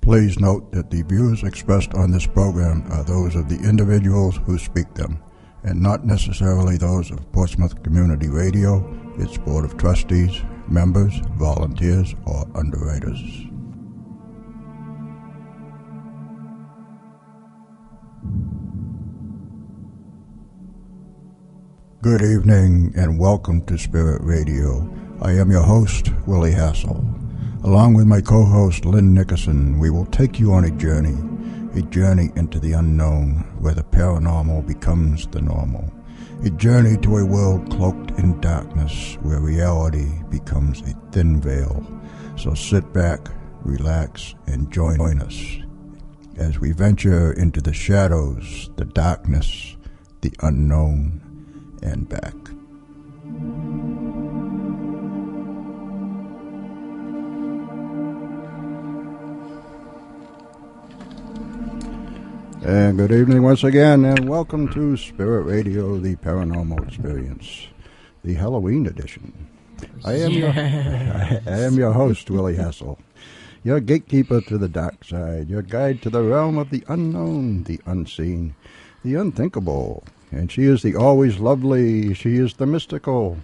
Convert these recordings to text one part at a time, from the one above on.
Please note that the views expressed on this program are those of the individuals who speak them, and not necessarily those of Portsmouth Community Radio, its Board of Trustees, members, volunteers, or underwriters. Good evening and welcome to Spirit Radio. I am your host, Willie Hassell. Along with my co-host, Lynn Nickerson, we will take you on a journey into the unknown where the paranormal becomes the normal. A journey to a world cloaked in darkness where reality becomes a thin veil. So sit back, relax, and join us as we venture into the shadows, the darkness, the unknown, and back. And good evening once again, and welcome to Spirit Radio, the Paranormal Experience, the Halloween edition. I am your host, Willie Hassell, your gatekeeper to the dark side, your guide to the realm of the unknown, the unseen, the unthinkable. And she is the always lovely, she is the mystical,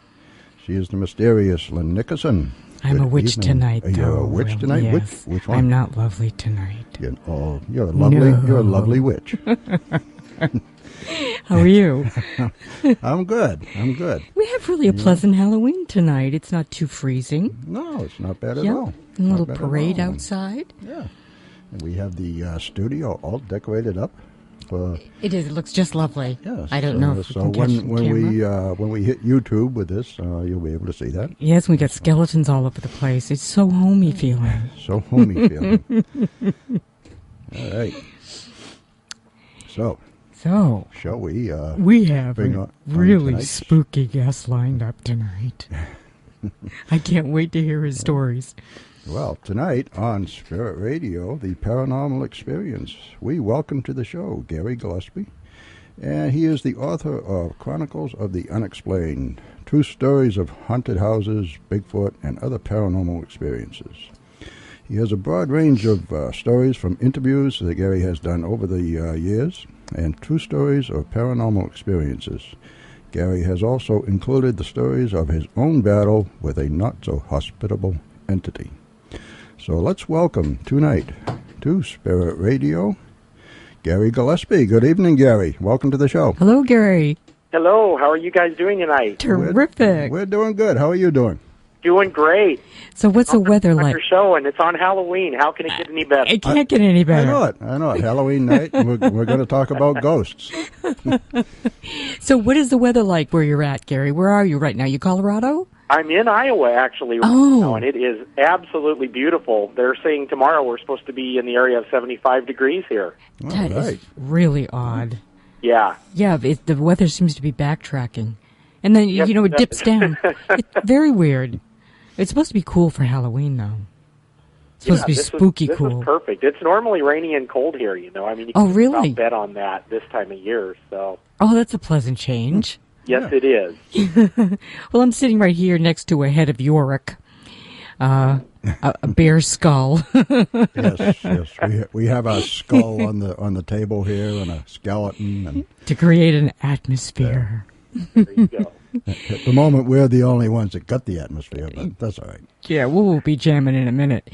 she is the mysterious Lynn Nickerson. I'm a witch tonight, though. You're a witch tonight? Yes. Which one? I'm not lovely tonight. You're a lovely witch. How are you? I'm good. We have really a pleasant Halloween tonight. It's not too freezing. No, it's not bad at all. A little parade outside. Yeah. And we have the studio all decorated up. It is. It looks just lovely. Yes. I don't know if we can catch the camera. when we hit YouTube with this, you'll be able to see that. Yes, we got skeletons all over the place. It's so homey feeling. So homey feeling. All right. So shall we? We have a really tonight's spooky guest lined up tonight. I can't wait to hear his stories. Well, tonight on Spirit Radio, the Paranormal Experience, we welcome to the show Gary Gillespie, and he is the author of Chronicles of the Unexplained, true stories of haunted houses, Bigfoot, and other paranormal experiences. He has a broad range of stories from interviews that Gary has done over the years, and true stories of paranormal experiences. Gary has also included the stories of his own battle with a not-so-hospitable entity. So let's welcome tonight to Spirit Radio, Gary Gillespie. Good evening, Gary. Welcome to the show. Hello, Gary. Hello. How are you guys doing tonight? Terrific. We're doing good. How are you doing? Doing great. So what's the weather like? Your show, and it's on Halloween. How can it get any better? It can't get any better. I know it. Halloween night, and we're going to talk about ghosts. So what is the weather like where you're at, Gary? Where are you right now? You Colorado? I'm in Iowa, actually, right now, and it is absolutely beautiful. They're saying tomorrow we're supposed to be in the area of 75 degrees here. That is really odd. Yeah. Yeah, the weather seems to be backtracking. And then, it dips down. It's very weird. It's supposed to be cool for Halloween, though. It's supposed to be spooky cool. This is perfect. It's normally rainy and cold here, you can really? bet on that this time of year. So. Oh, that's a pleasant change. Yes, it is. Well, I'm sitting right here next to a head of Yorick, a bear skull. Yes. We have a skull on the table here and a skeleton. And to create an atmosphere. There you go. At the moment, we're the only ones that got the atmosphere, but that's all right. Yeah, we'll be jamming in a minute.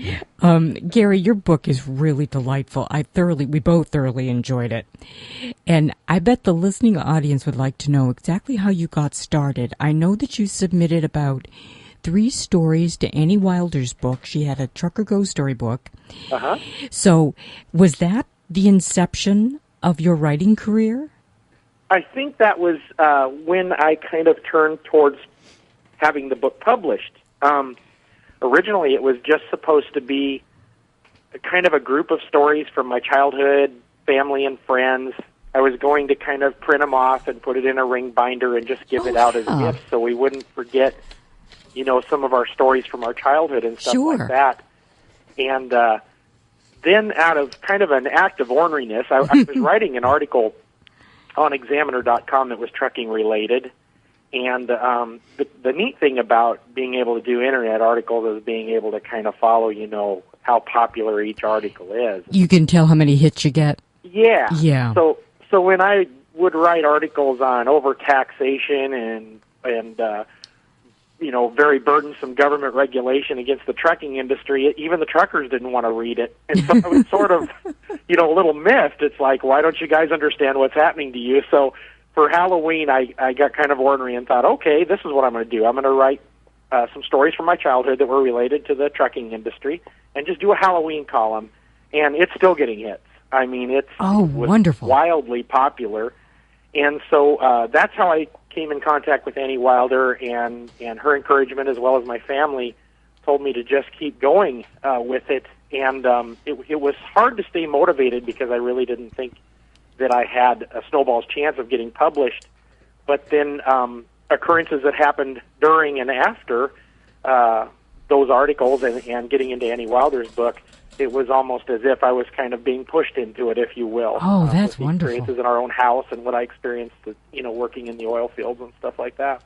Gary, your book is really delightful. We both thoroughly enjoyed it. And I bet the listening audience would like to know exactly how you got started. I know that you submitted about 3 stories to Annie Wilder's book. She had a Trucker Ghost story book. Uh-huh. So was that the inception of your writing career? I think that was when I kind of turned towards having the book published. Originally, it was just supposed to be kind of a group of stories from my childhood, family, and friends. I was going to kind of print them off and put it in a ring binder and just give it out as gifts so we wouldn't forget, some of our stories from our childhood and stuff like that. And then out of kind of an act of orneriness, I was writing an article on Examiner.com that was trucking related. And the neat thing about being able to do internet articles is being able to kind of follow, how popular each article is. You can tell how many hits you get. Yeah. Yeah. So when I would write articles on overtaxation and very burdensome government regulation against the trucking industry, even the truckers didn't want to read it. And so I was sort of, a little miffed. It's like, why don't you guys understand what's happening to you? So for Halloween, I got kind of ornery and thought, okay, this is what I'm going to do. I'm going to write some stories from my childhood that were related to the trucking industry and just do a Halloween column. And it's still getting hits. I mean, it was wonderful, wildly popular. And so that's how I came in contact with Annie Wilder, and her encouragement, as well as my family, told me to just keep going with it. And it was hard to stay motivated because I really didn't think that I had a snowball's chance of getting published. But then occurrences that happened during and after those articles and getting into Annie Wilder's book, it was almost as if I was kind of being pushed into it, if you will. Oh, that's with wonderful. Experiences in our own house and what I experienced, working in the oil fields and stuff like that.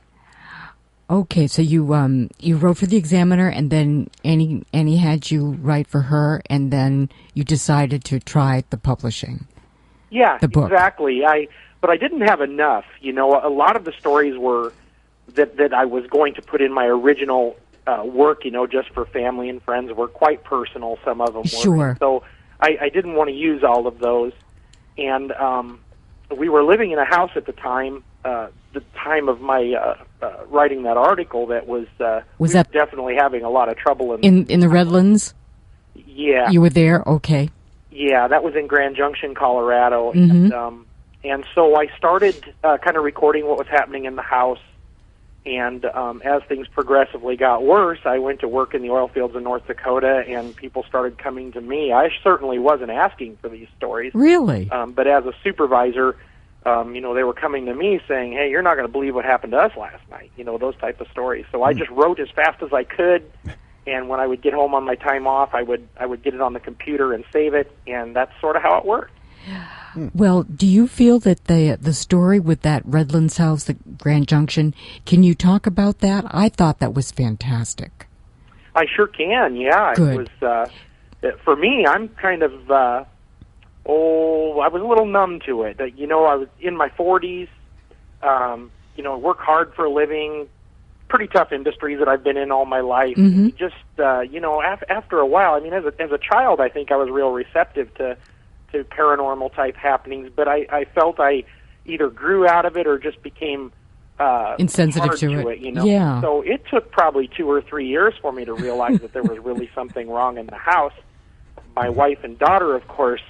Okay, so you wrote for the Examiner, and then Annie had you write for her, and then you decided to try the publishing. Yeah, the book. Exactly. But I didn't have enough. A lot of the stories were that I was going to put in my original work, just for family and friends, were quite personal. Some of them were. Sure. So I didn't want to use all of those. And we were living in a house at the time of my writing that article that was that definitely having a lot of trouble in the Redlands? Yeah. You were there? Okay. Yeah, that was in Grand Junction, Colorado. Mm-hmm. And so I started kind of recording what was happening in the house. And as things progressively got worse, I went to work in the oil fields in North Dakota, and people started coming to me. I certainly wasn't asking for these stories. Really? But as a supervisor, they were coming to me saying, hey, you're not going to believe what happened to us last night, those type of stories. So I just wrote as fast as I could, and when I would get home on my time off, I would get it on the computer and save it, and that's sort of how it worked. Well, do you feel that the story with that Redlands house, the Grand Junction, can you talk about that? I thought that was fantastic. I sure can, yeah. Good. It was, for me, I'm kind of, I was a little numb to it. I was in my 40s, work hard for a living, pretty tough industries that I've been in all my life. Mm-hmm. Just, after a while, I mean, as a child, I think I was real receptive to paranormal type happenings, but I felt I either grew out of it or just became insensitive to it. Yeah. So it took probably 2 or 3 years for me to realize that there was really something wrong in the house. My wife and daughter, of course,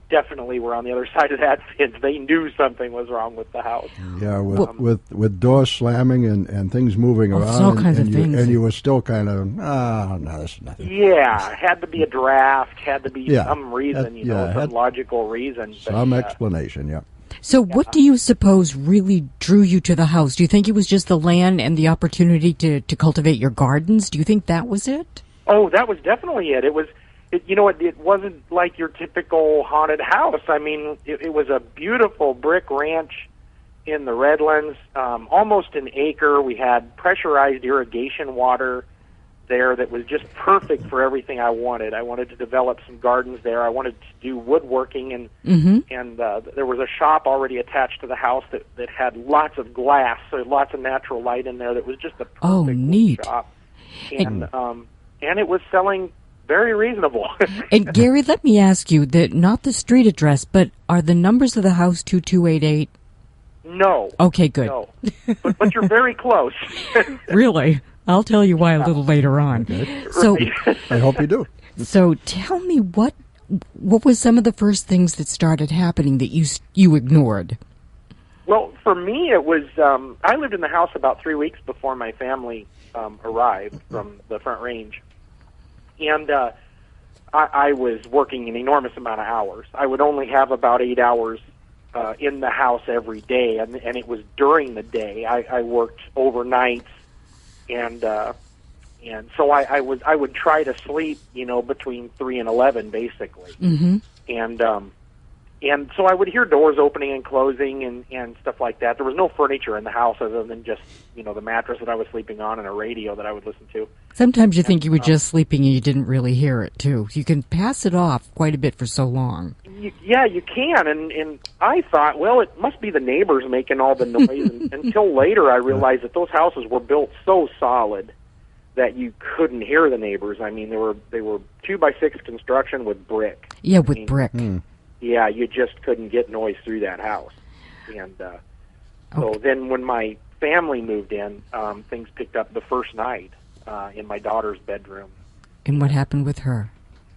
definitely were on the other side of that fence. They knew something was wrong with the house. Yeah, with doors slamming and things moving around, all kinds of things. And you were still kind of, no, this is nothing. Yeah, had to be a draft, had to be some reason, some logical reason. Some explanation, yeah. So what do you suppose really drew you to the house? Do you think it was just the land and the opportunity to cultivate your gardens? Do you think that was it? Oh, that was definitely it. It wasn't like your typical haunted house. I mean, it was a beautiful brick ranch in the Redlands, almost an acre. We had pressurized irrigation water there that was just perfect for everything I wanted. I wanted to develop some gardens there. I wanted to do woodworking, and there was a shop already attached to the house that had lots of glass, so lots of natural light in there. That was just a perfect shop, and it was selling very reasonable. And Gary, let me ask you that not the street address, but are the numbers of the house 2288? No. Okay, good. No, but you're very close. Really? I'll tell you why a little later on. Okay. So, I hope you do. So tell me what was some of the first things that started happening that you ignored? Well, for me, it was I lived in the house about 3 weeks before my family arrived from the Front Range, and I was working an enormous amount of hours. I would only have about 8 hours in the house every day, and it was during the day. I worked overnights. And so I would try to sleep, between 3 and 11, basically. Mm-hmm. And so I would hear doors opening and closing and stuff like that. There was no furniture in the house other than just, the mattress that I was sleeping on and a radio that I would listen to. Sometimes you think you were just sleeping and you didn't really hear it, too. You can pass it off quite a bit for so long. Yeah, you can, and I thought, well, it must be the neighbors making all the noise, and until later I realized that those houses were built so solid that you couldn't hear the neighbors. I mean, they were 2x6 construction with brick. Yeah, with brick. Yeah, you just couldn't get noise through that house. And so then when my family moved in, things picked up the first night in my daughter's bedroom. And what happened with her?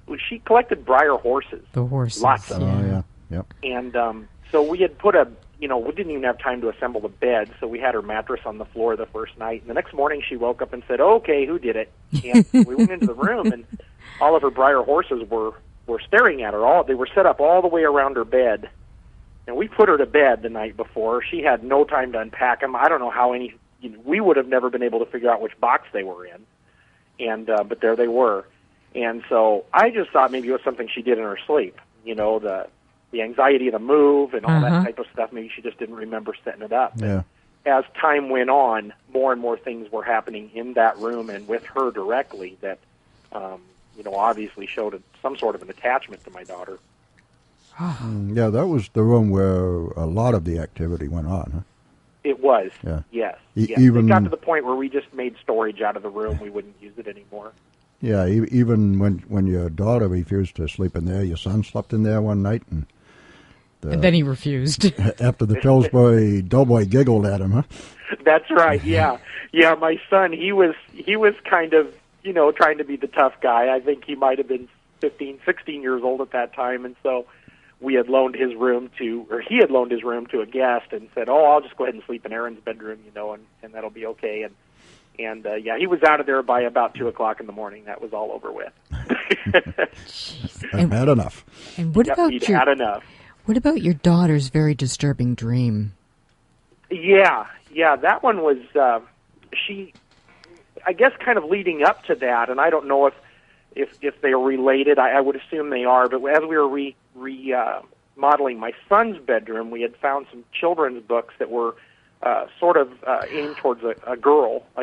Well, she collected briar horses. The horses. Lots of them. Oh, yeah. Yep. And so we had put we didn't even have time to assemble the bed, so we had her mattress on the floor the first night. And the next morning she woke up and said, okay, who did it? And we went into the room, and all of her briar horses were staring at her. They were set up all the way around her bed. And we put her to bed the night before. She had no time to unpack them. I don't know how we would have never been able to figure out which box they were in. And but there they were. And so I just thought maybe it was something she did in her sleep. The anxiety of the move and all that type of stuff. Maybe she just didn't remember setting it up. Yeah. As time went on, more and more things were happening in that room and with her directly that, obviously showed some sort of an attachment to my daughter. Yeah, that was the room where a lot of the activity went on, huh? It was. Yeah. Yes. Even it got to the point where we just made storage out of the room. We wouldn't use it anymore. Yeah, even when your daughter refused to sleep in there, your son slept in there one night, and then he refused. After the Pillsbury Doughboy giggled at him, huh? That's right. Yeah, yeah. My son, he was kind of trying to be the tough guy. I think he might have been 15, 16 years old at that time, and so he had loaned his room to a guest and said, "Oh, I'll just go ahead and sleep in Aaron's bedroom, and that'll be okay." And he was out of there by about 2:00 in the morning. That was all over with. I've had enough. And what about had enough. What about your daughter's very disturbing dream? Yeah, that one was I guess kind of leading up to that, and I don't know if they are related. I would assume they are, but as we were modeling my son's bedroom, we had found some children's books that were sort of aimed towards a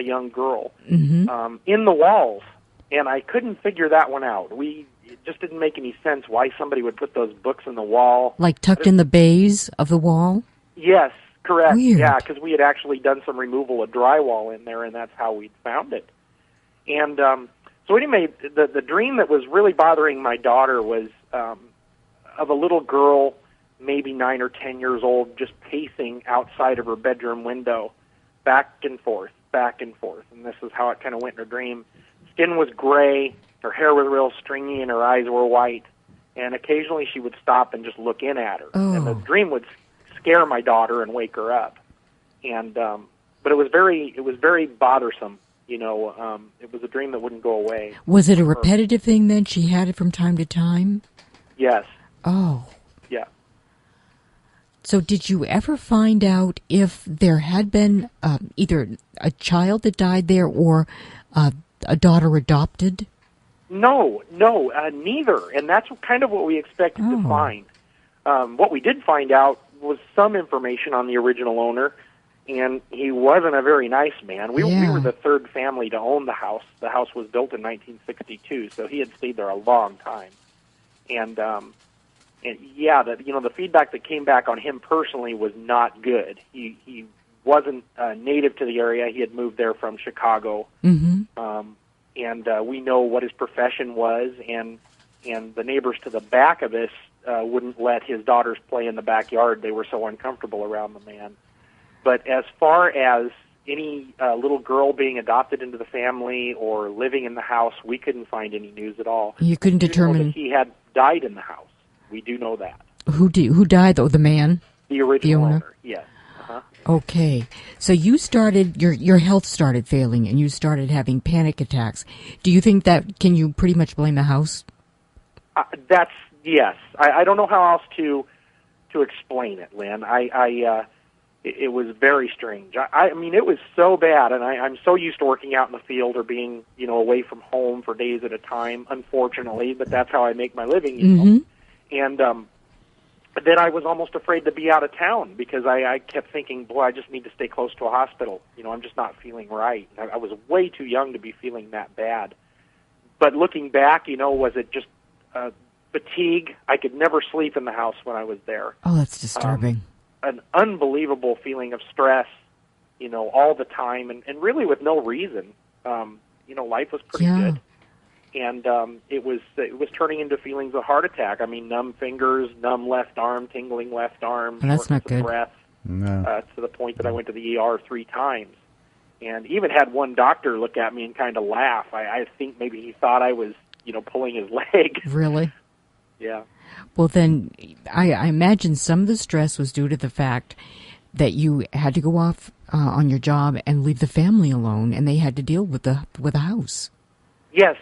young girl, in the walls, and I couldn't figure that one out. It just didn't make any sense why somebody would put those books in the wall. Like tucked in the bays of the wall? Yes, correct. Weird. Yeah, because we had actually done some removal of drywall in there, and that's how we'd found it. And so anyway, the dream that was really bothering my daughter was of a little girl, maybe 9 or 10 years old, just pacing outside of her bedroom window, back and forth. And this is how it kind of went in her dream. Skin was gray, her hair was real stringy, and her eyes were white. And occasionally she would stop and just look in at her. Oh. And the dream would scare my daughter and wake her up. And but it was very bothersome. It was a dream that wouldn't go away. Was it a repetitive thing then? She had it from time to time? Yes. Oh. Yeah. So did you ever find out if there had been either a child that died there or a daughter adopted? No, neither. And that's kind of what we expected to find. What we did find out was some information on the original owner, and he wasn't a very nice man. We were the third family to own the house. The house was built in 1962, so he had stayed there a long time. And the feedback that came back on him personally was not good. He wasn't native to the area. He had moved there from Chicago. And we know what his profession was, and the neighbors to the back of us wouldn't let his daughters play in the backyard. They were so uncomfortable around the man. But as far as any little girl being adopted into the family or living in the house, we couldn't find any news at all. You couldn't determine that he had died in the house. We do know that. Who died, though? The man? The original owner, yes. Okay. So you started, your health started failing and you started having panic attacks. Do you think can you pretty much blame the house? Yes. I don't know how else to explain it, Lynn. It was very strange. I mean, it was so bad, and I'm so used to working out in the field or being, away from home for days at a time, unfortunately, but that's how I make my living, And that I was almost afraid to be out of town because I kept thinking, boy, I just need to stay close to a hospital. I'm just not feeling right. I was way too young to be feeling that bad. But looking back, was it just fatigue? I could never sleep in the house when I was there. Oh, that's disturbing. An unbelievable feeling of stress, all the time, and really with no reason. Life was pretty good. And it was turning into feelings of heart attack. I mean, numb fingers, numb left arm, tingling left arm, that's not good. breath, No. to the point that I went to the ER 3 times. And even had one doctor look at me and kind of laugh. I think maybe he thought I was, pulling his leg. Really? Yeah. Well, then I imagine some of the stress was due to the fact that you had to go off on your job and leave the family alone, and they had to deal with the house. Yes.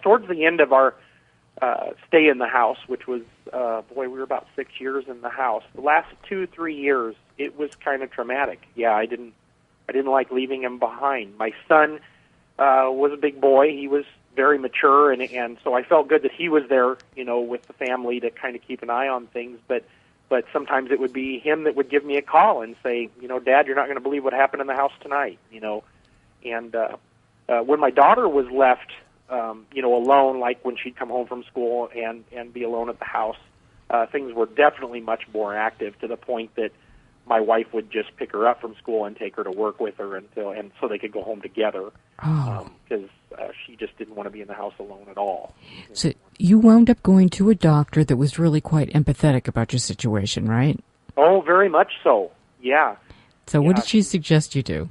Towards the end of our stay in the house, which was, we were about 6 years in the house. The last 2-3 years, it was kind of traumatic. Yeah, I didn't like leaving him behind. My son was a big boy. He was very mature, and so I felt good that he was there, with the family to kind of keep an eye on things. But sometimes it would be him that would give me a call and say, Dad, you're not going to believe what happened in the house tonight, And when my daughter was left, alone, like when she'd come home from school and be alone at the house, things were definitely much more active, to the point that my wife would just pick her up from school and take her to work with her so they could go home together, because she just didn't want to be in the house alone at all. So you wound up going to a doctor that was really quite empathetic about your situation, right? Oh, very much so. Yeah. So what did she suggest you do?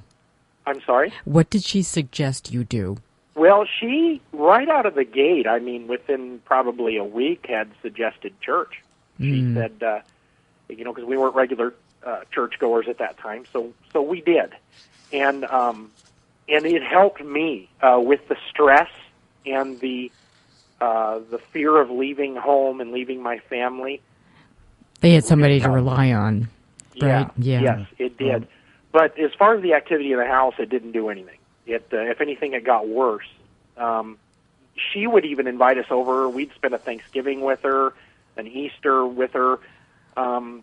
I'm sorry? What did she suggest you do? Well, she, right out of the gate, I mean, within probably a week, had suggested church. She said, because we weren't regular churchgoers at that time, so we did. And it helped me with the stress and the fear of leaving home and leaving my family. They had somebody to rely on, right? Yeah. Yes, it did. But as far as the activity in the house, it didn't do anything. If anything, it got worse. She would even invite us over. We'd spend a Thanksgiving with her, an Easter with her.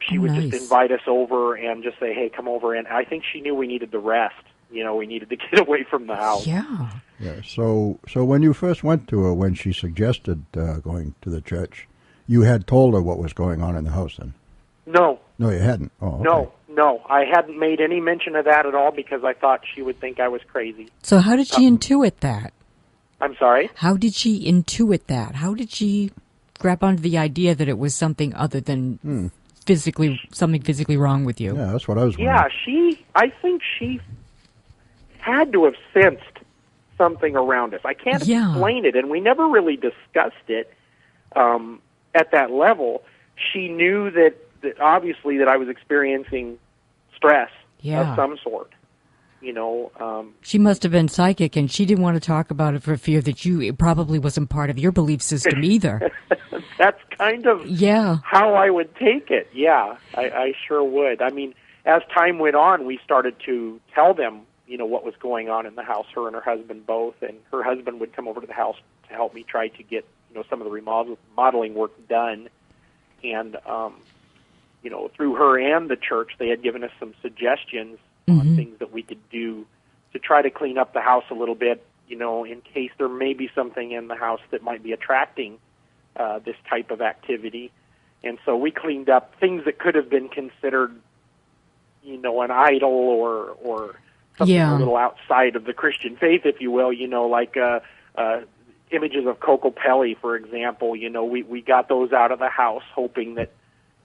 She would just invite us over and just say, hey, come over. And I think she knew we needed the rest. We needed to get away from the house. Yeah. Yeah. So when you first went to her, when she suggested going to the church, you had told her what was going on in the house then? No. No, you hadn't? Oh, okay. No. I hadn't made any mention of that at all because I thought she would think I was crazy. So how did she intuit that? I'm sorry? How did she intuit that? How did she grab onto the idea that it was something other than something physically wrong with you? Yeah, that's what I was wondering. Yeah, I think she had to have sensed something around us. I can't explain it, and we never really discussed it at that level. She knew that obviously that I was experiencing stress of some sort. She must have been psychic, and she didn't want to talk about it for fear that it probably wasn't part of your belief system either. That's kind of how I would take it. Yeah, I sure would. I mean, as time went on, we started to tell them, what was going on in the house, her and her husband both, and her husband would come over to the house to help me try to get, some of the remodeling work done. And, through her and the church, they had given us some suggestions on things that we could do to try to clean up the house a little bit, in case there may be something in the house that might be attracting this type of activity. And so we cleaned up things that could have been considered, an idol or something a little outside of the Christian faith, if you will, like images of Coco Pelli, for example. We got those out of the house, hoping that,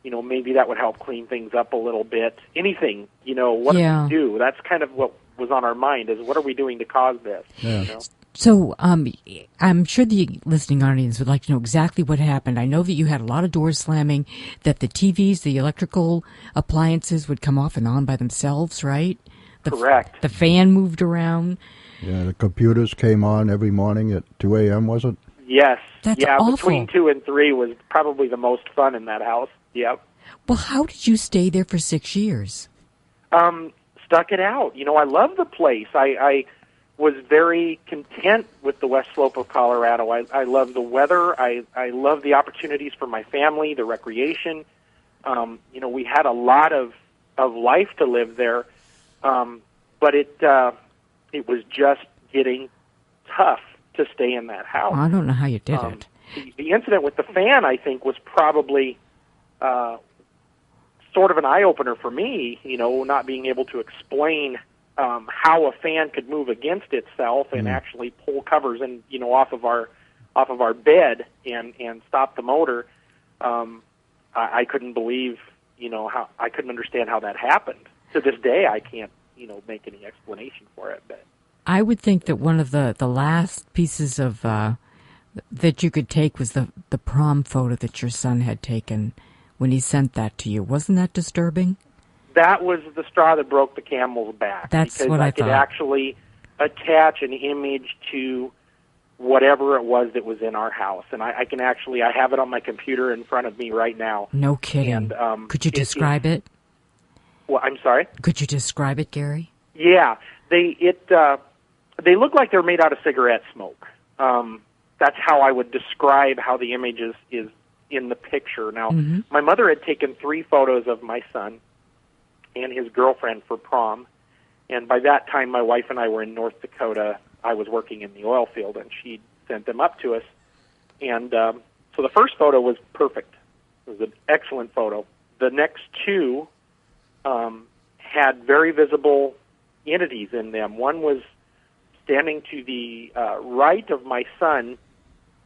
maybe that would help clean things up a little bit. Anything, what do we do? That's kind of what was on our mind, is what are we doing to cause this? Yeah. So I'm sure the listening audience would like to know exactly what happened. I know that you had a lot of doors slamming, that the TVs, the electrical appliances would come off and on by themselves, right? Correct. The fan moved around. Yeah, the computers came on every morning at 2 a.m., was it? Yes. That's awful. Between 2 and 3 was probably the most fun in that house. Yep. Well, how did you stay there for 6 years? Stuck it out. I love the place. I was very content with the West Slope of Colorado. I love the weather. I love the opportunities for my family, the recreation. We had a lot of life to live there, but it was just getting tough to stay in that house. I don't know how you did it. The incident with the fan, I think, was probably sort of an eye-opener for me, not being able to explain how a fan could move against itself and actually pull covers and off of our bed and stop the motor. I couldn't believe, how I couldn't understand how that happened. To this day, I can't, make any explanation for it. But I would think that one of the last pieces of that you could take was the prom photo that your son had taken when he sent that to you. Wasn't that disturbing? That was the straw that broke the camel's back. That's because what I could thought. Actually attach an image to whatever it was that was in our house. And I have it on my computer in front of me right now. No kidding. And, could you describe it? Well, I'm sorry? Could you describe it, Gary? Yeah. They look like they're made out of cigarette smoke. That's how I would describe how the image is in the picture. Now, my mother had taken 3 photos of my son and his girlfriend for prom. And by that time, my wife and I were in North Dakota. I was working in the oil field, and she sent them up to us. And so the first photo was perfect. It was an excellent photo. The next 2 had very visible entities in them. One was standing to the right of my son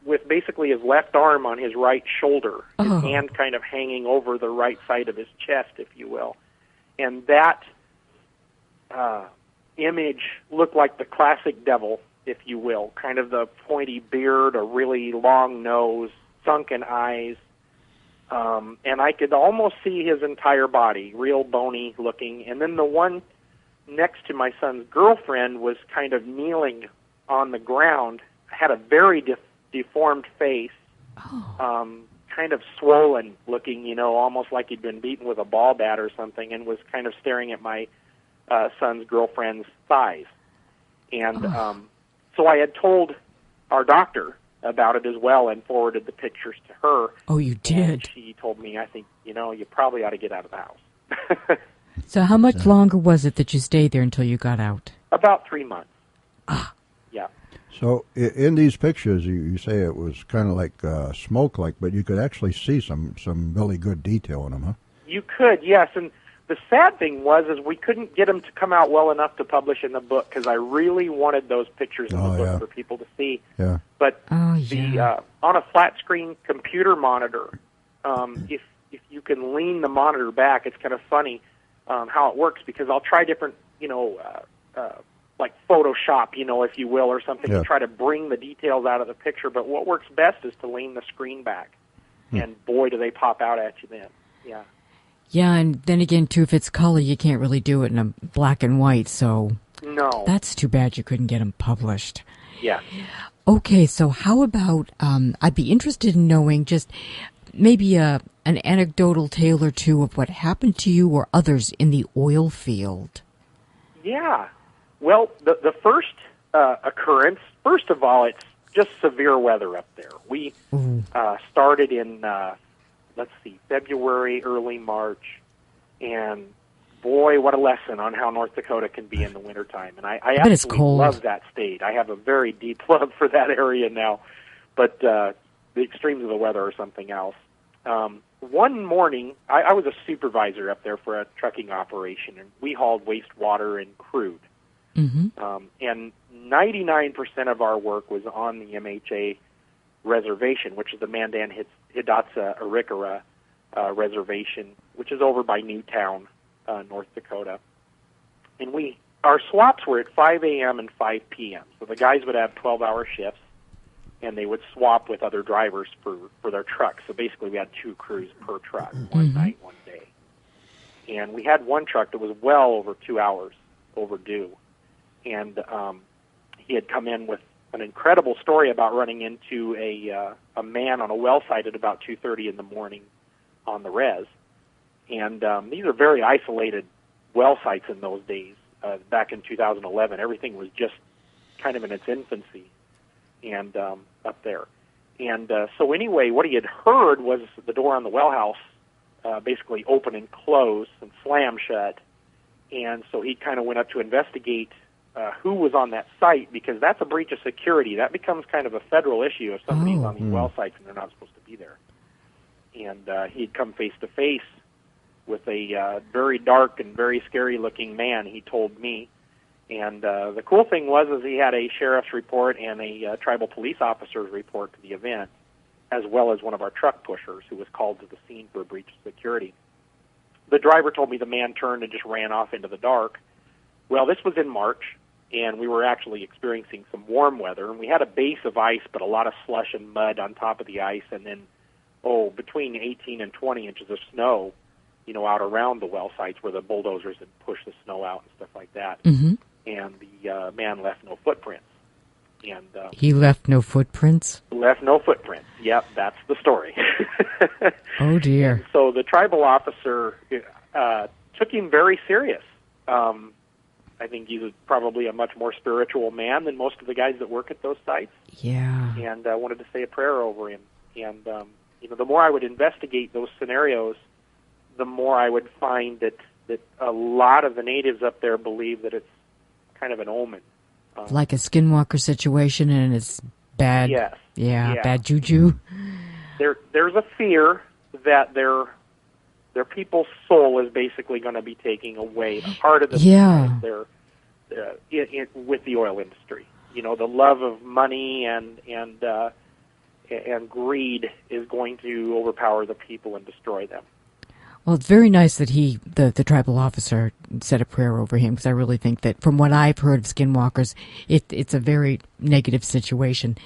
with basically his left arm on his right shoulder, his hand kind of hanging over the right side of his chest, if you will. And that image looked like the classic devil, if you will, kind of the pointy beard, a really long nose, sunken eyes, and I could almost see his entire body, real bony looking. And then the one next to my son's girlfriend was kind of kneeling on the ground, had a very deformed face, kind of swollen looking, almost like he'd been beaten with a ball bat or something, and was kind of staring at my son's girlfriend's thighs. And so I had told our doctor about it as well and forwarded the pictures to her. Oh, you did? And she told me, I think, you probably ought to get out of the house. So how much longer was it that you stayed there until you got out? About 3 months. Yeah. So in these pictures, you say it was kind of like smoke-like, but you could actually see some really good detail in them, huh? You could, yes. And the sad thing was we couldn't get them to come out well enough to publish in the book because I really wanted those pictures in the book for people to see. Yeah. But on a flat-screen computer monitor, if you can lean the monitor back, it's kind of funny how it works because I'll try different, like Photoshop, if you will, or something to try to bring the details out of the picture. But what works best is to lean the screen back. And boy, do they pop out at you then. Yeah. Yeah, and then again, too, if it's color, you can't really do it in a black and white, so... No. That's too bad you couldn't get them published. Yeah. Okay, so how about, I'd be interested in knowing just maybe an anecdotal tale or two of what happened to you or others in the oil field. Yeah. Well, the first occurrence, first of all, it's just severe weather up there. We started in... February, early March, and boy, what a lesson on how North Dakota can be in the wintertime. And I absolutely love that state. I have a very deep love for that area now, but the extremes of the weather are something else. One morning, I was a supervisor up there for a trucking operation, and we hauled wastewater and crude. And 99% of our work was on the MHA reservation, which is the Mandan-Hidatsa-Arikara reservation, which is over by Newtown, North Dakota. And our swaps were at 5 a.m. and 5 p.m. So the guys would have 12-hour shifts, and they would swap with other drivers for their trucks. So basically we had 2 crews per truck, one night, one day. And we had one truck that was well over 2 hours overdue. And he had come in with an incredible story about running into a man on a well site at about 2:30 in the morning on the res. And these are very isolated well sites in those days. Back in 2011, everything was just kind of in its infancy and up there. And so anyway, what he had heard was the door on the well house basically open and close and slam shut. And so he kind of went up to investigate who was on that site, because that's a breach of security. That becomes kind of a federal issue if somebody's on these well sites and they're not supposed to be there. And he'd come face to face with a very dark and very scary-looking man, he told me. And the cool thing was is he had a sheriff's report and a tribal police officer's report to the event, as well as one of our truck pushers who was called to the scene for a breach of security. The driver told me the man turned and just ran off into the dark. Well, this was in March, and we were actually experiencing some warm weather, and we had a base of ice, but a lot of slush and mud on top of the ice, and then, between 18 and 20 inches of snow, out around the well sites where the bulldozers had pushed the snow out and stuff like that. Mm-hmm. And the man left no footprints. And he left no footprints? Left no footprints. Yep, that's the story. Oh, dear. And so the tribal officer took him very serious. I think he's probably a much more spiritual man than most of the guys that work at those sites. Yeah. And I wanted to say a prayer over him. And, the more I would investigate those scenarios, the more I would find that a lot of the natives up there believe that it's kind of an omen. Like a skinwalker situation, and it's bad. Yes. Yeah, bad juju. There's a fear that their people's soul is basically going to be taking away. Part of the with the oil industry. The love of money and greed is going to overpower the people and destroy them. Well, it's very nice that the tribal officer, said a prayer over him, because I really think that from what I've heard of skinwalkers, it's a very negative situation.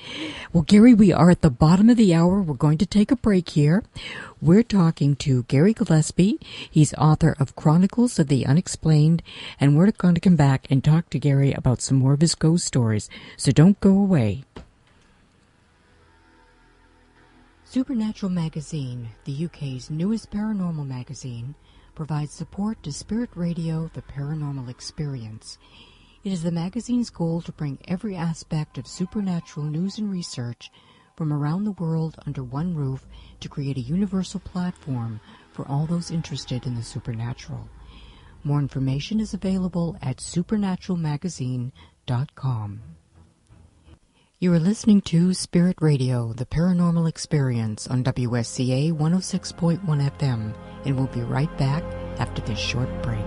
Well, Gary, we are at the bottom of the hour. We're going to take a break here. We're talking to Gary Gillespie. He's author of Chronicles of the Unexplained, and we're going to come back and talk to Gary about some more of his ghost stories. So don't go away. Supernatural Magazine, the UK's newest paranormal magazine, provides support to Spirit Radio, the Paranormal Experience. It is the magazine's goal to bring every aspect of supernatural news and research from around the world under one roof to create a universal platform for all those interested in the supernatural. More information is available at supernaturalmagazine.com. You are listening to Spirit Radio, the Paranormal Experience on WSCA 106.1 FM, and we'll be right back after this short break.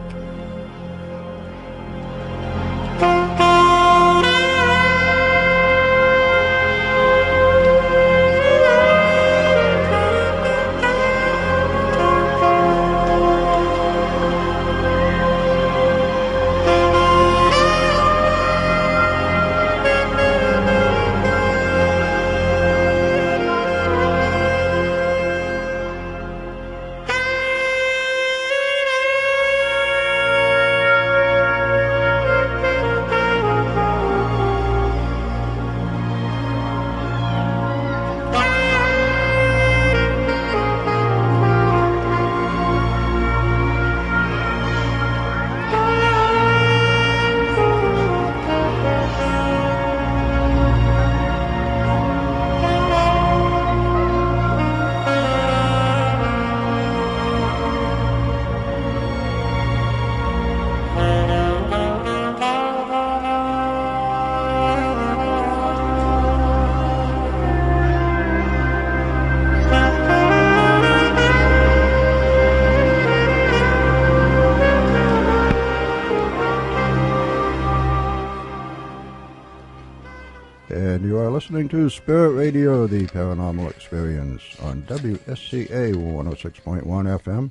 And you are listening to Spirit Radio, the Paranormal Experience, on WSCA 106.1 FM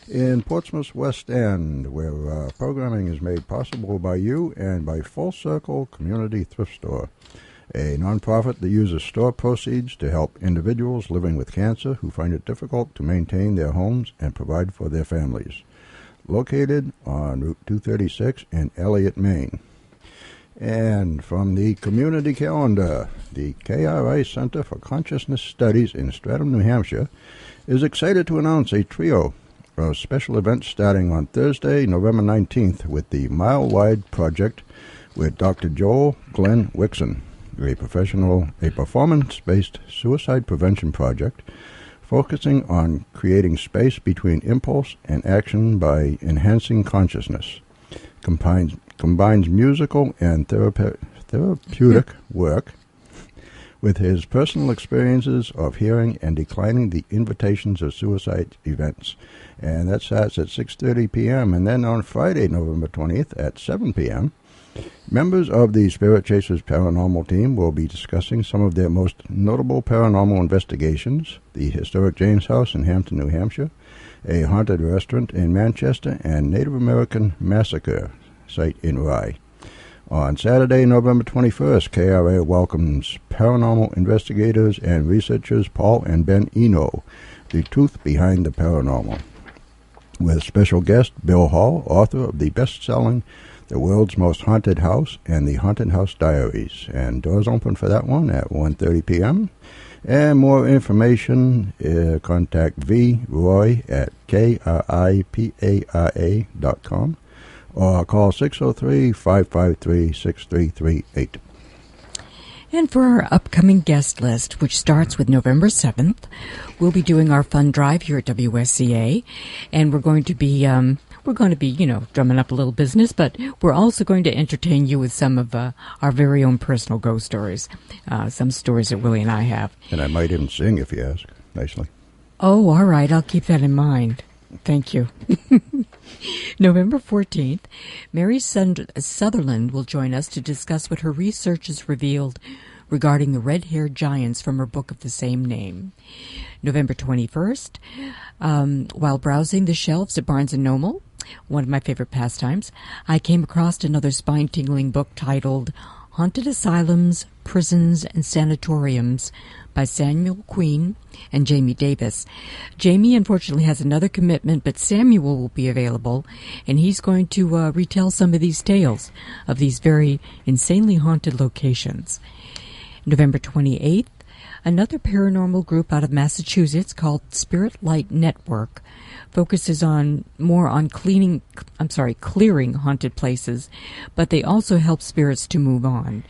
in Portsmouth, West End, where programming is made possible by you and by Full Circle Community Thrift Store, a nonprofit that uses store proceeds to help individuals living with cancer who find it difficult to maintain their homes and provide for their families. Located on Route 236 in Elliott, Maine. And from the community calendar, the KRI Center for Consciousness Studies in Stratham, New Hampshire, is excited to announce a trio of special events starting on Thursday, November 19th, with the Mile Wide Project with Dr. Joel Glenn Wixon, a performance-based suicide prevention project focusing on creating space between impulse and action by enhancing consciousness. Combines musical and therapeutic work with his personal experiences of hearing and declining the invitations of suicide events. And that starts at 6:30 p.m. And then on Friday, November 20th at 7 p.m., members of the Spirit Chasers Paranormal team will be discussing some of their most notable paranormal investigations, the historic James House in Hampton, New Hampshire, a haunted restaurant in Manchester, and Native American massacre site in Rye. On Saturday, November 21st, KRA welcomes paranormal investigators and researchers Paul and Ben Eno, the truth behind the paranormal, with special guest Bill Hall, author of the best-selling The World's Most Haunted House and The Haunted House Diaries. And doors open for that one at 1:30 p.m. And more information, contact V. Roy at KRIPARA.com. or call 603-553-6338. And for our upcoming guest list, which starts with November 7th, we'll be doing our fund drive here at WSCA, and we're going to be, drumming up a little business, but we're also going to entertain you with some of our very own personal ghost stories, some stories that Willie and I have. And I might even sing if you ask, nicely. Oh, all right, I'll keep that in mind. Thank you. November 14th, Mary Sutherland will join us to discuss what her research has revealed regarding the red-haired giants from her book of the same name. November 21st, while browsing the shelves at Barnes & Noble, one of my favorite pastimes, I came across another spine-tingling book titled Haunted Asylums, Prisons, and Sanatoriums by Samuel Queen and Jamie Davis. Jamie, unfortunately, has another commitment, but Samuel will be available, and he's going to retell some of these tales of these very insanely haunted locations. November 28th, another paranormal group out of Massachusetts called Spirit Light Network focuses more on clearing haunted places, but they also help spirits to move on.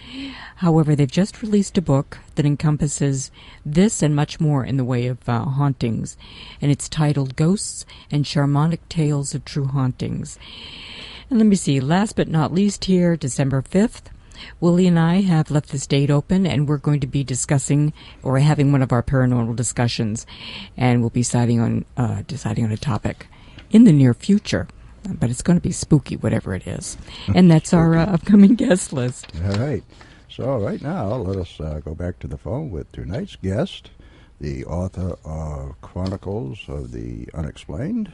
However, they've just released a book that encompasses this and much more in the way of hauntings, and it's titled Ghosts and Shamanic Tales of True Hauntings. And let me see, last but not least here, December 5th, Willie and I have left this date open, and we're going to be discussing or having one of our paranormal discussions, and we'll be deciding on a topic in the near future. But it's going to be spooky, whatever it is. And that's our upcoming guest list. All right. So right now, let us go back to the phone with tonight's guest, the author of Chronicles of the Unexplained,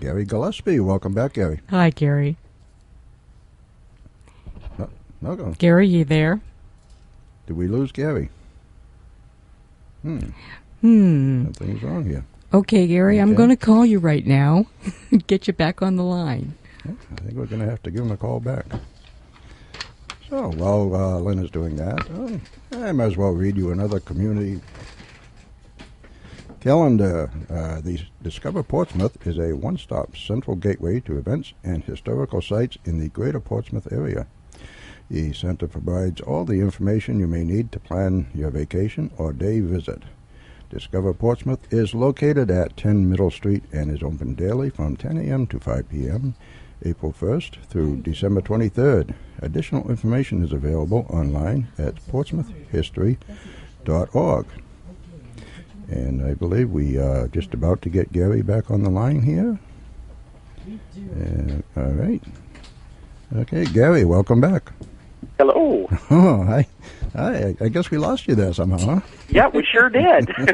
Gary Gillespie. Welcome back, Gary. Hi, Gary. No. Gary, you there? Did we lose Gary? Something's wrong here. Okay, Gary, I'm going to call you right now. Get you back on the line. I think we're going to have to give him a call back. So, while Lynn is doing that, I might as well read you another community calendar. The Discover Portsmouth is a one-stop central gateway to events and historical sites in the greater Portsmouth area. The center provides all the information you may need to plan your vacation or day visit. Discover Portsmouth is located at 10 Middle Street and is open daily from 10 a.m. to 5 p.m., April 1st through December 23rd. Additional information is available online at portsmouthhistory.org. And I believe we are just about to get Gary back on the line here. All right. Okay, Gary, welcome back. Hello. Oh, I guess we lost you there somehow, huh? Yeah, we sure did. I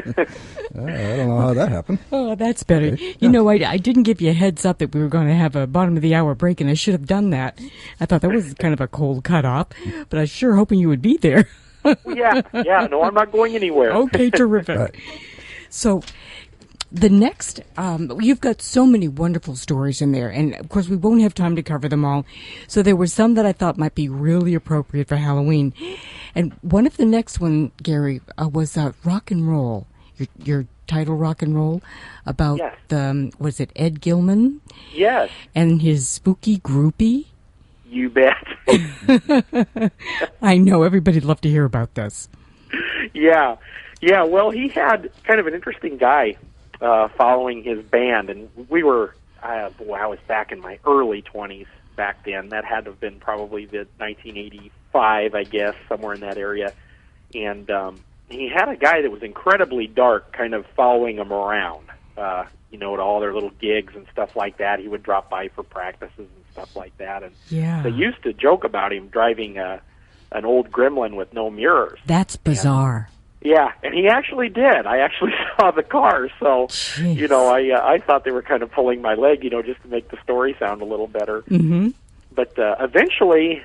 don't know how that happened. Oh, that's better. Okay. You know, I didn't give you a heads up that we were going to have a bottom of the hour break, and I should have done that. I thought that was kind of a cold cutoff, but I was sure hoping you would be there. Yeah, no, I'm not going anywhere. Okay, terrific. Right. So, the next, you've got so many wonderful stories in there, and of course we won't have time to cover them all. So there were some that I thought might be really appropriate for Halloween. And one of the next one, Gary, was rock and roll. Your title, rock and roll, about was it Ed Gilman? Yes. And his spooky groupie? You bet. I know, everybody'd love to hear about this. Yeah, well, he had kind of an interesting guy. following his band, and we were, I was back in my early 20s back then. That had to have been probably the 1985, I guess, somewhere in that area. And he had a guy that was incredibly dark kind of following him around, to all their little gigs and stuff like that. He would drop by for practices and stuff like that. And they used to joke about him driving an old Gremlin with no mirrors. That's bizarre. And he actually did. I actually saw the car, so, Jeez. I thought they were kind of pulling my leg, just to make the story sound a little better. Mm-hmm. But eventually,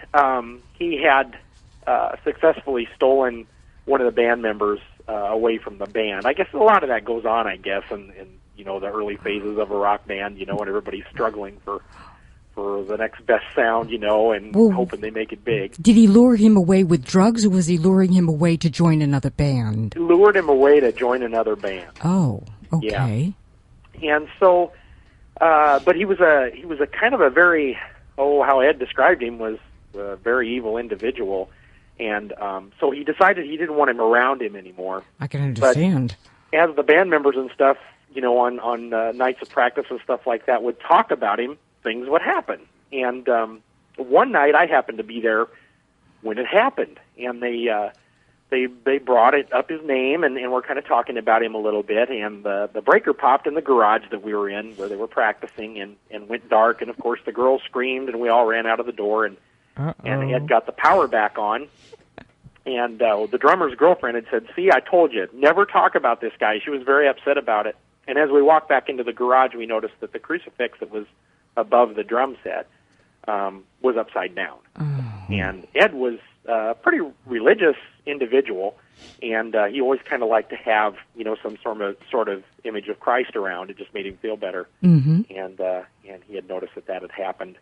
he had successfully stolen one of the band members away from the band. I guess a lot of that goes on, in the early phases of a rock band, when everybody's struggling for the next best sound, and hoping they make it big. Did he lure him away with drugs, or was he luring him away to join another band? He lured him away to join another band. Oh, okay. Yeah. And so, but he was a kind of a very, how Ed described him was a very evil individual. And so he decided he didn't want him around him anymore. I can understand. But as the band members and stuff, on nights of practice and stuff like that would talk about him, things would happen. And one night I happened to be there when it happened, and they brought it up his name, and we're kind of talking about him a little bit. And the breaker popped in the garage that we were in, where they were practicing, and went dark. And of course the girls screamed, and we all ran out of the door. And Ed got the power back on. And the drummer's girlfriend had said, "See, I told you, never talk about this guy." She was very upset about it. And as we walked back into the garage, we noticed that the crucifix that was above the drum set was upside down. And Ed was a pretty religious individual, and he always kind of liked to have, some sort of image of Christ around. It just made him feel better. Mm-hmm. And he had noticed that had happened.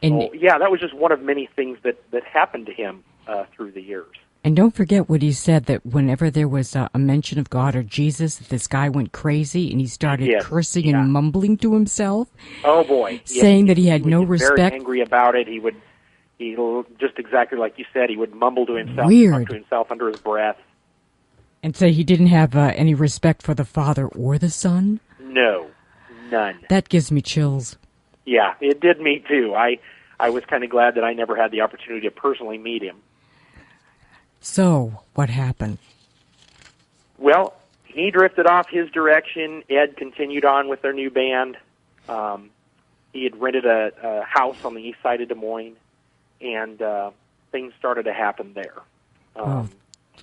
And that was just one of many things that happened to him through the years. And don't forget what he said, that whenever there was a mention of God or Jesus, this guy went crazy and he started cursing and mumbling to himself. Oh, boy. Saying that he had no respect. Very angry about it. He just exactly like you said, he would mumble to himself, Weird. Talk to himself under his breath. And say he didn't have any respect for the Father or the Son? No, none. That gives me chills. Yeah, it did me too. I was kind of glad that I never had the opportunity to personally meet him. So, what happened? Well, he drifted off his direction. Ed continued on with their new band. He had rented a house on the east side of Des Moines, and things started to happen there.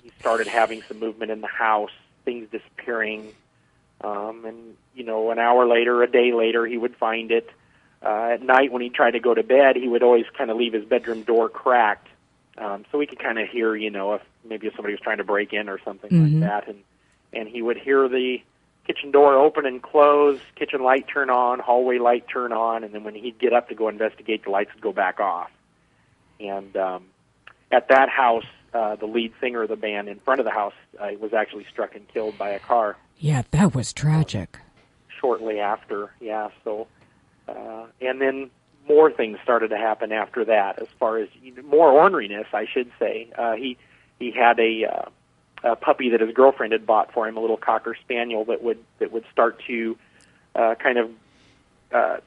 He started having some movement in the house, things disappearing, and, an hour later, a day later, he would find it. At night, when he tried to go to bed, he would always kind of leave his bedroom door cracked, so we could kind of hear, if somebody was trying to break in or something like that. And he would hear the kitchen door open and close, kitchen light turn on, hallway light turn on, and then when he'd get up to go investigate, the lights would go back off. And at that house, the lead singer of the band in front of the house was actually struck and killed by a car. Yeah, that was tragic. Shortly after, so... and then more things started to happen after that, as far as more orneriness, I should say. He had a puppy that his girlfriend had bought for him, a little Cocker Spaniel that would start to kind of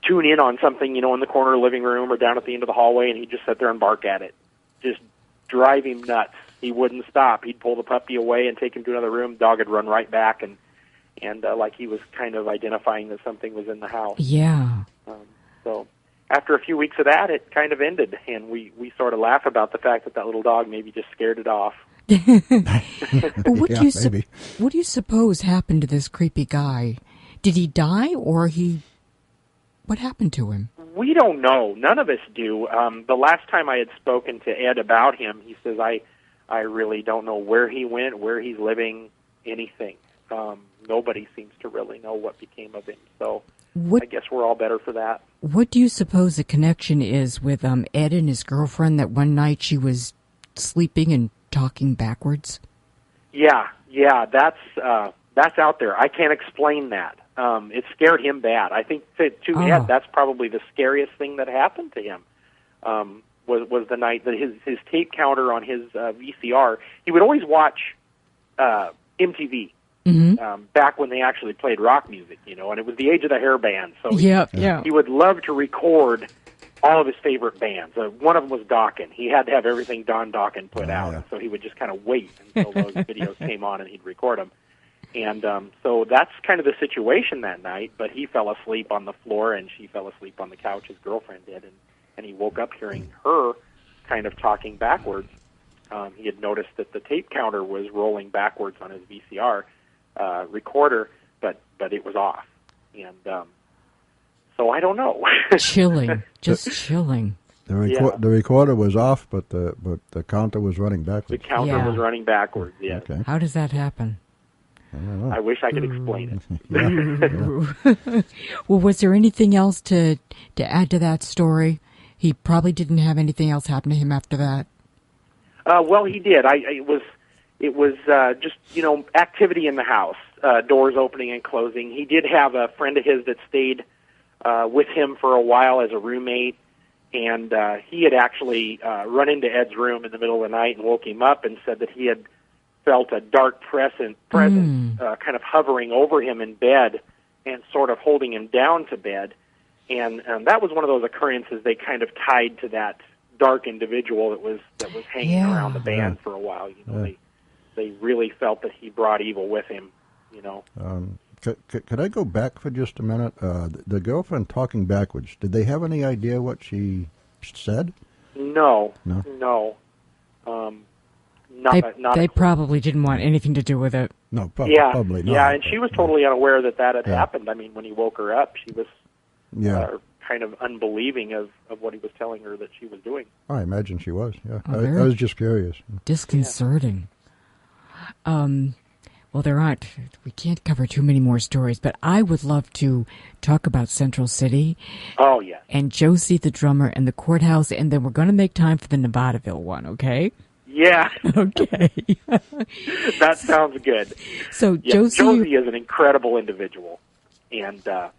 tune in on something, in the corner of the living room or down at the end of the hallway, and he'd just sit there and bark at it, just drive him nuts. He wouldn't stop. He'd pull the puppy away and take him to another room. The dog would run right back, and like he was kind of identifying that something was in the house. Yeah. So after a few weeks of that, it kind of ended, and we sort of laugh about the fact that little dog maybe just scared it off. What do you suppose happened to this creepy guy? Did he die, or what happened to him? We don't know. None of us do. The last time I had spoken to Ed about him, he says, I really don't know where he went, where he's living, anything. Nobody seems to really know what became of him. So I guess we're all better for that. What do you suppose the connection is with Ed and his girlfriend, that one night she was sleeping and talking backwards? Yeah, that's out there. I can't explain that. It scared him bad. I think to Ed, that's probably the scariest thing that happened to him. Was the night that his tape counter on his VCR, he would always watch MTV. back when they actually played rock music, and it was the age of the hair band. So he would love to record all of his favorite bands. One of them was Dokken. He had to have everything Don Dokken put out, and so he would just kind of wait until those videos came on and he'd record them. And so that's kind of the situation that night, but he fell asleep on the floor and she fell asleep on the couch, his girlfriend did, and he woke up hearing her kind of talking backwards. He had noticed that the tape counter was rolling backwards on his VCR recorder, but it was off. And so I don't know. Chilling, just chilling. The recorder was off, but the counter was running backwards. The counter was running backwards, yes. Okay. How does that happen? I don't know. I wish I could explain it. Well, was there anything else to add to that story? He probably didn't have anything else happen to him after that. Well, he did. It was just activity in the house, doors opening and closing. He did have a friend of his that stayed with him for a while as a roommate, and he had actually run into Ed's room in the middle of the night and woke him up and said that he had felt a dark presence kind of hovering over him in bed and sort of holding him down to bed. And that was one of those occurrences they kind of tied to that dark individual that was hanging around the band for a while. They really felt that he brought evil with him. Could I go back for just a minute? The girlfriend talking backwards. Did they have any idea what she said? No. They probably didn't want anything to do with it. No, probably not. Yeah, and she was totally unaware that had happened. I mean, when he woke her up, she was kind of unbelieving of what he was telling her that she was doing. I imagine she was, I was just curious. Disconcerting. Well, we can't cover too many more stories, but I would love to talk about Central City. Oh, yeah. And Josie the drummer and the courthouse, and then we're going to make time for the Nevadaville one, okay? Yeah. Okay. That sounds good. So Josie is an incredible individual, and the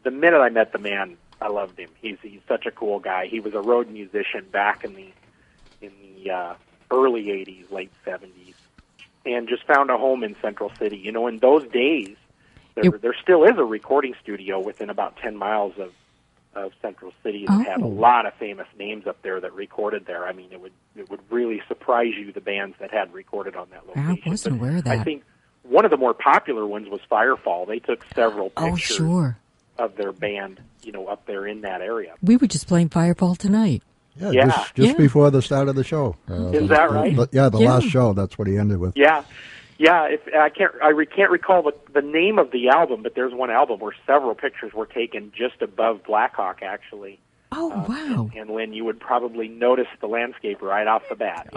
minute I met the man, I loved him. He's such a cool guy. He was a road musician back in the early '80s, late '70s, and just found a home in Central City. In those days, there still is a recording studio within about 10 miles of Central City that had a lot of famous names up there that recorded there. I mean, it would really surprise you, the bands that had recorded on that location. I wasn't aware of that. I think one of the more popular ones was Firefall. They took several pictures of their band, up there in that area. We were just playing Firefall tonight. Yeah, just before the start of the show. Is that right? The last show. That's what he ended with. Yeah. I can't recall the name of the album, but there's one album where several pictures were taken just above Blackhawk, actually. Oh, wow. And Lynn, you would probably notice the landscape right off the bat.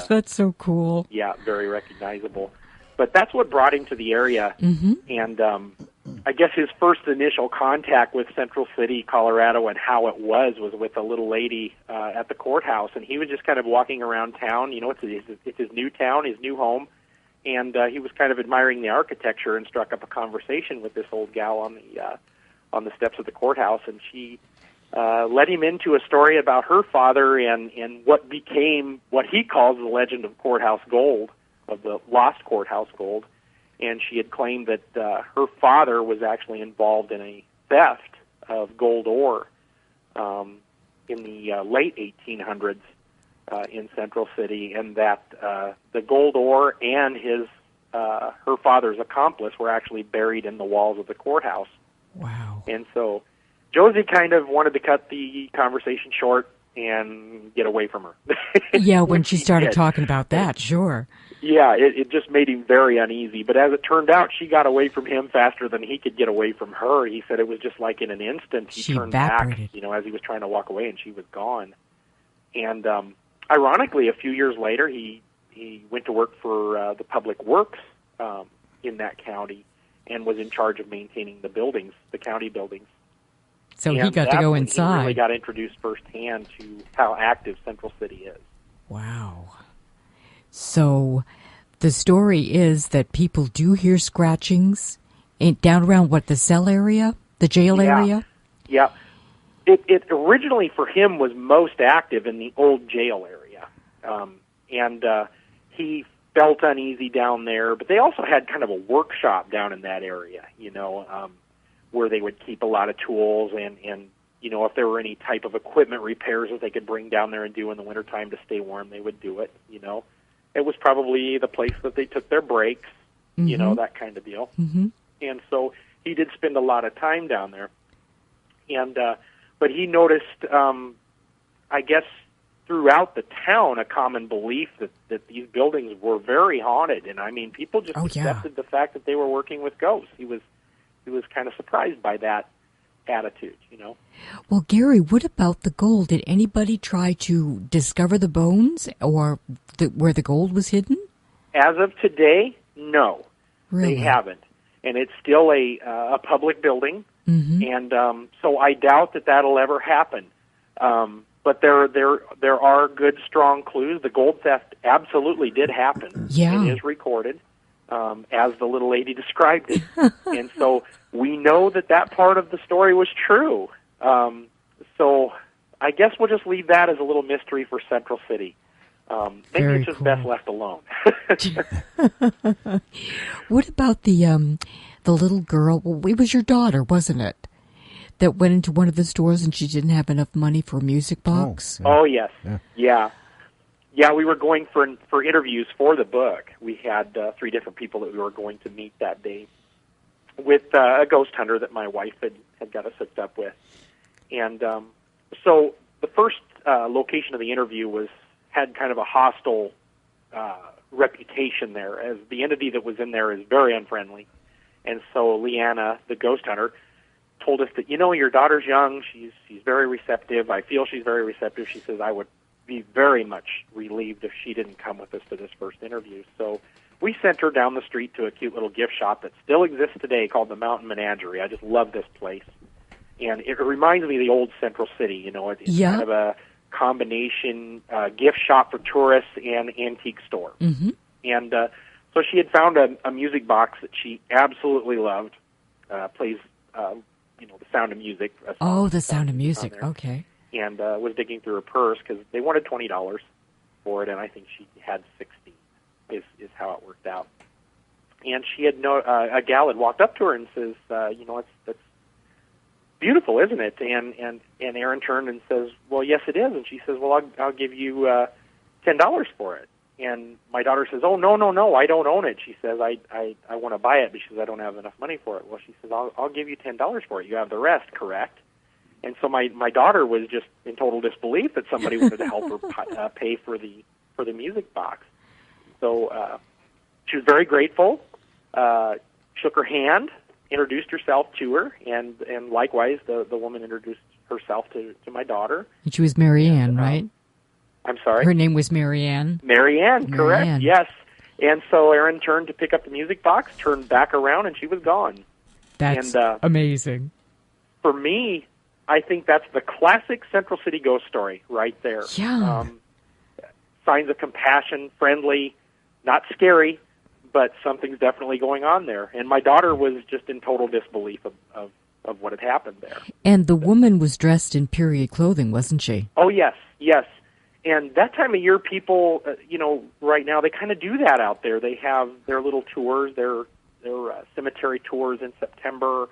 That's so cool. Yeah, very recognizable. But that's what brought him to the area, and I guess his first initial contact with Central City, Colorado, and how it was with a little lady at the courthouse, and he was just kind of walking around town. It's his new town, his new home, and he was kind of admiring the architecture and struck up a conversation with this old gal on the steps of the courthouse, and she led him into a story about her father and what became what he calls the legend of Courthouse Gold, of the lost Courthouse Gold. And she had claimed that her father was actually involved in a theft of gold ore in the late 1800s in Central City, and that the gold ore and her father's accomplice were actually buried in the walls of the courthouse. Wow. And so Josie kind of wanted to cut the conversation short and get away from her. Yeah, when she started talking about that, sure. Yeah, it just made him very uneasy. But as it turned out, she got away from him faster than he could get away from her. He said it was just like in an instant he turned evaporated back, as he was trying to walk away, and she was gone. And ironically, a few years later, he went to work for the Public Works in that county and was in charge of maintaining the buildings, the county buildings. So he got to go inside. He really got introduced firsthand to how active Central City is. Wow. So the story is that people do hear scratchings down around, the cell area, the jail area? Yeah. It originally for him was most active in the old jail area. And he felt uneasy down there. But they also had kind of a workshop down in that area, where they would keep a lot of tools and if there were any type of equipment repairs that they could bring down there and do in the wintertime to stay warm, they would do it, It was probably the place that they took their breaks, that kind of deal. Mm-hmm. And so he did spend a lot of time down there. And but he noticed, I guess, throughout the town, a common belief that these buildings were very haunted. And, I mean, people just accepted the fact that they were working with ghosts. He was kind of surprised by that attitude, Well, Gary, what about the gold? Did anybody try to discover the bones or where the gold was hidden? As of today, no. Really? They haven't. And it's still a public building, and so I doubt that that'll ever happen. But there are good, strong clues. The gold theft absolutely did happen. Yeah. It is recorded, as the little lady described it. And so we know that part of the story was true. So I guess we'll just leave that as a little mystery for Central City. Maybe Very it's just cool. best left alone. What about the little girl? Well, it was your daughter, wasn't it? That went into one of the stores and she didn't have enough money for a music box. Oh yes, yeah. We were going for interviews for the book. We had 3 different people that we were going to meet that day with a ghost hunter that my wife had got us hooked up with. And so the first location of the interview had kind of a hostile reputation there, as the entity that was in there is very unfriendly. And so Leanna, the ghost hunter, told us that, your daughter's young, she's very receptive. I feel she's very receptive. She says, I would be very much relieved if she didn't come with us to this first interview. So we sent her down the street to a cute little gift shop that still exists today called the Mountain Menagerie. I just love this place. And it reminds me of the old Central City, It's kind of a combination gift shop for tourists and antique store. Mm-hmm. And so she had found a music box that she absolutely loved, plays, The Sound of Music. Oh, The Sound of Music, okay. And was digging through her purse because they wanted $20 for it, and I think she had $60 is how it worked out. And she had a gal had walked up to her and says, that's beautiful, isn't it? And Aaron turned and says, well, yes, it is. And she says, well, I'll give you $10 for it. And my daughter says, oh, no, I don't own it. She says, I want to buy it because I don't have enough money for it. Well, she says, I'll give you $10 for it. You have the rest, correct? And so my daughter was just in total disbelief that somebody wanted to help her pay for the music box. So she was very grateful, shook her hand, introduced herself to her, and likewise the woman introduced herself to my daughter. And she was Mary Ann, right? I'm sorry? Her name was Mary Ann? Mary Ann, correct, Ann. yes. And so Aaron turned to pick up the music box, turned back around, and she was gone. That's amazing. For me, I think that's the classic Central City ghost story right there. Yeah. Signs of compassion, friendly, not scary, but something's definitely going on there. And my daughter was just in total disbelief of what had happened there. And the woman was dressed in period clothing, wasn't she? Oh, yes. And that time of year, people, right now, they kind of do that out there. They have their little tours, their cemetery tours in September.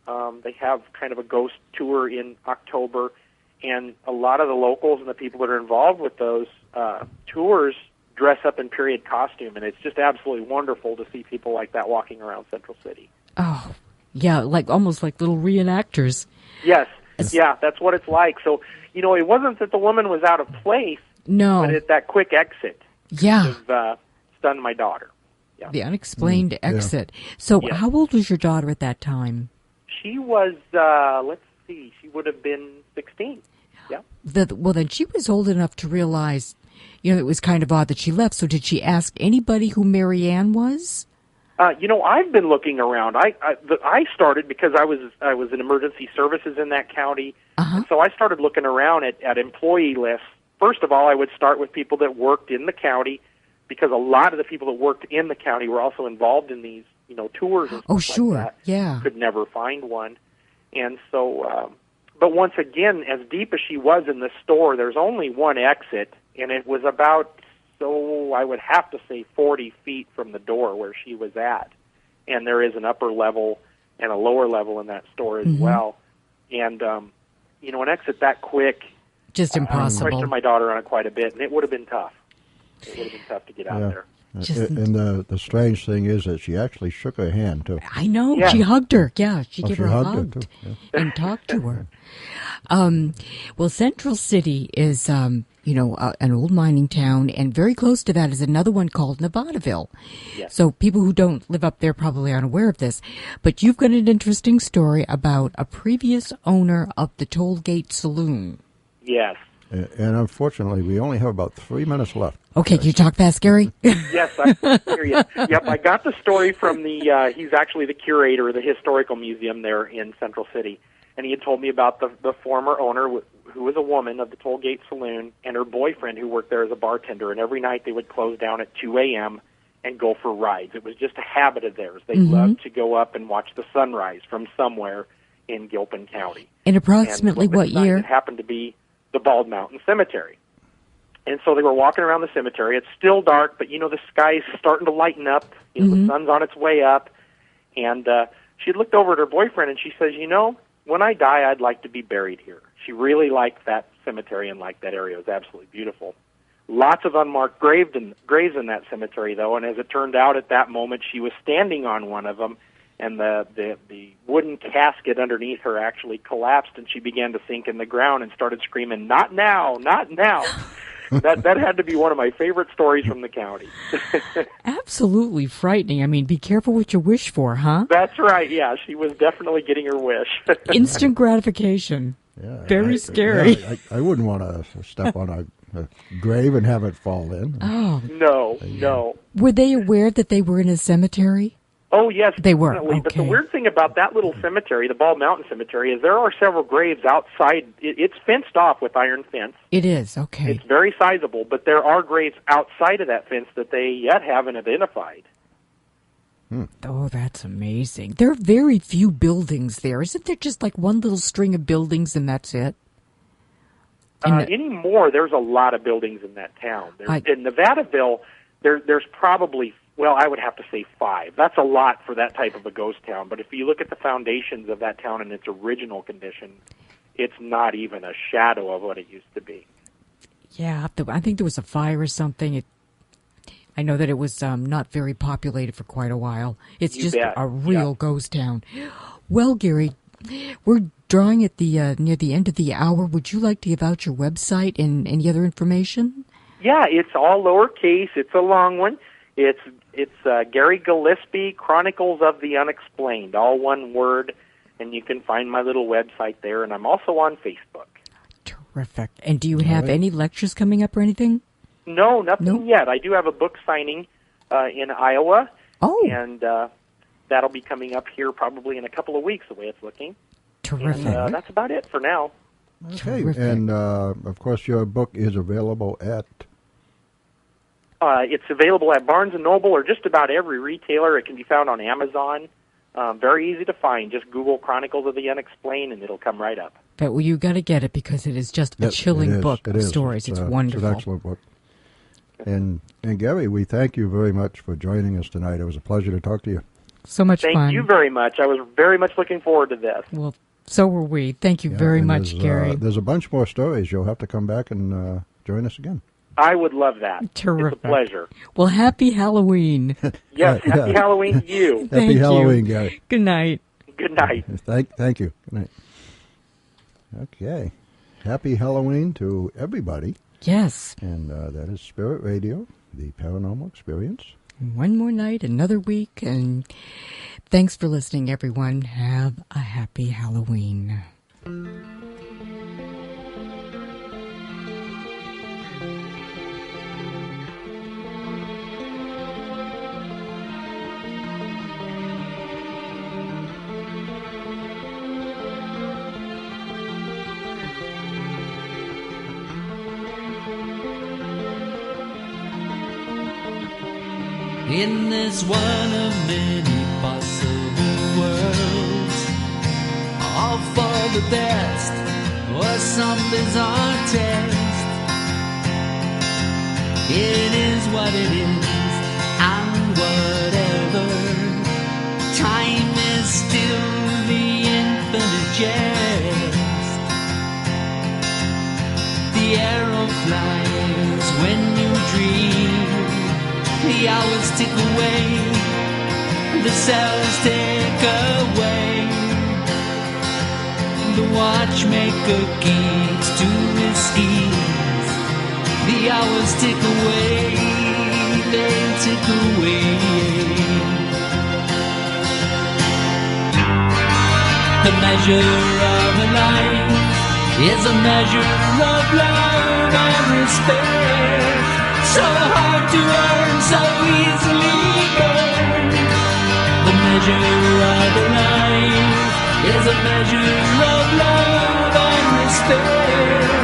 They have kind of a ghost tour in October. And a lot of the locals and the people that are involved with those tours dress up in period costume. And it's just absolutely wonderful to see people like that walking around Central City. Oh, yeah, almost like little reenactors. Yes. Yeah, that's what it's like. So, it wasn't that the woman was out of place. No. But it's that quick exit. Yeah. Stunned my daughter. Yeah. The unexplained exit. So Yeah. how old was your daughter at that time? She was, she would have been 16. Yeah. Well, then she was old enough to realize, it was kind of odd that she left. So did she ask anybody who Mary Ann was? I've been looking around. I started because I was in emergency services in that county, and so I started looking around at employee lists. First of all, I would start with people that worked in the county, because a lot of the people that worked in the county were also involved in these, tours and stuff sure, like that. Yeah. Could never find one, and so. But once again, as deep as she was in the store, there's only one exit, and it was about I would have to say 40 feet from the door where she was at. And there is an upper level and a lower level in that store as well. And, an exit that quick, just impossible. I questioned my daughter on it quite a bit, and it would have been tough. It would have been tough to get out there. And the strange thing is that she actually shook her hand, too. I know. Yeah. She hugged her. Yeah, she gave she her a hugged her, hug too. Yeah. and talked to her. Well, Central City is, an old mining town, and very close to that is another one called Nevadaville. Yes. So people who don't live up there probably aren't aware of this. But you've got an interesting story about a previous owner of the Tollgate Saloon. Yes. And unfortunately, we only have about 3 minutes left. Okay, can you talk fast, Gary? Yes, I hear you. Yep, I got the story from he's actually the curator of the Historical Museum there in Central City. And he had told me about the former owner, who was a woman of the Tollgate Saloon, and her boyfriend who worked there as a bartender. And every night they would close down at 2 a.m. and go for rides. It was just a habit of theirs. They loved to go up and watch the sunrise from somewhere in Gilpin County. And approximately what year? It happened to be the Bald Mountain Cemetery. And so they were walking around the cemetery. It's still dark, but, the sky's starting to lighten up. The sun's on its way up. And she looked over at her boyfriend, and she says, when I die, I'd like to be buried here. She really liked that cemetery and liked that area. It was absolutely beautiful. Lots of unmarked graves in that cemetery, though, and as it turned out at that moment, she was standing on one of them, and the wooden casket underneath her actually collapsed, and she began to sink in the ground and started screaming, "Not now, not now." That had to be one of my favorite stories from the county. Absolutely frightening. I mean, be careful what you wish for, huh? That's right, yeah. She was definitely getting her wish. Instant gratification. Yeah, Very scary. Yeah, I wouldn't want to step on a grave and have it fall in. Oh. No. Were they aware that they were in a cemetery? Oh, yes, they were. Definitely. Okay. But the weird thing about that little cemetery, the Bald Mountain Cemetery, is there are several graves outside. It's fenced off with iron fence. It is, okay. It's very sizable, but there are graves outside of that fence that they yet haven't identified. Oh, that's amazing. There are very few buildings there. Isn't there just like one little string of buildings and that's it? Anymore, there's a lot of buildings in that town. In Nevadaville, there's probably, I would have to say 5. That's a lot for that type of a ghost town. But if you look at the foundations of that town in its original condition, it's not even a shadow of what it used to be. Yeah, I think there was a fire or something. I know that it was not very populated for quite a while. It's You just bet. a real ghost town. Well, Gary, we're drawing at the near the end of the hour. Would you like to give out your website and any other information? Yeah, it's all lowercase. It's a long one. It's Gary Gillespie, Chronicles of the Unexplained, all one word, and you can find my little website there, and I'm also on Facebook. Terrific. And do you have any lectures coming up or anything? No, nothing yet. I do have a book signing in Iowa, and that'll be coming up here probably in a couple of weeks, the way it's looking. Terrific. And, that's about it for now. Okay, Terrific. and of course your book is available at... It's available at Barnes & Noble or just about every retailer. It can be found on Amazon. Very easy to find. Just Google Chronicles of the Unexplained, and it'll come right up. But you got to get it because it is just a chilling book of stories. It's wonderful. It's an excellent book. And Gary, we thank you very much for joining us tonight. It was a pleasure to talk to you. So much fun. Thank you very much. I was very much looking forward to this. Well, so were we. Thank you very much, Gary. There's a bunch more stories. You'll have to come back and join us again. I would love that. Terrific. It's a pleasure. Well, happy Halloween. Yes, happy Halloween to you. Happy Halloween, Gary. Good night. Good night. Thank you. Good night. Okay. Happy Halloween to everybody. Yes. And that is Spirit Radio, the Paranormal Experience. One more night, another week, and thanks for listening, everyone. Have a happy Halloween. In this one of many possible worlds, all for the best or some bizarre test. It is what it is, and whatever. Time is still the infinite jest. The arrow flies when you dream. The hours tick away, the cells tick away. The watchmaker keeps to his schemes. The hours tick away, they tick away. The measure of a life is a measure of love and respect. So hard to earn, so easily burned. The measure of a life is a measure of love and respect.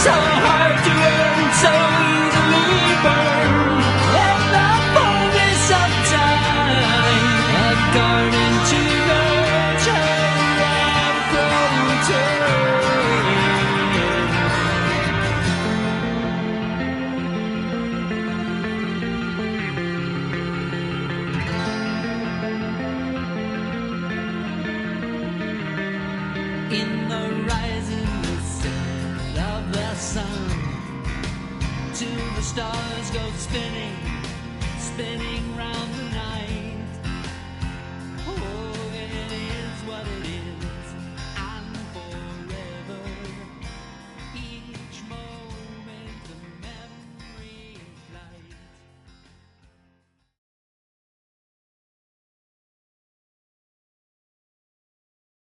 So hard to earn, so easily burned. Let the fullness of time, a garden to nurture and protect. In the rising set of the sun, till the stars go spinning, spinning round the night.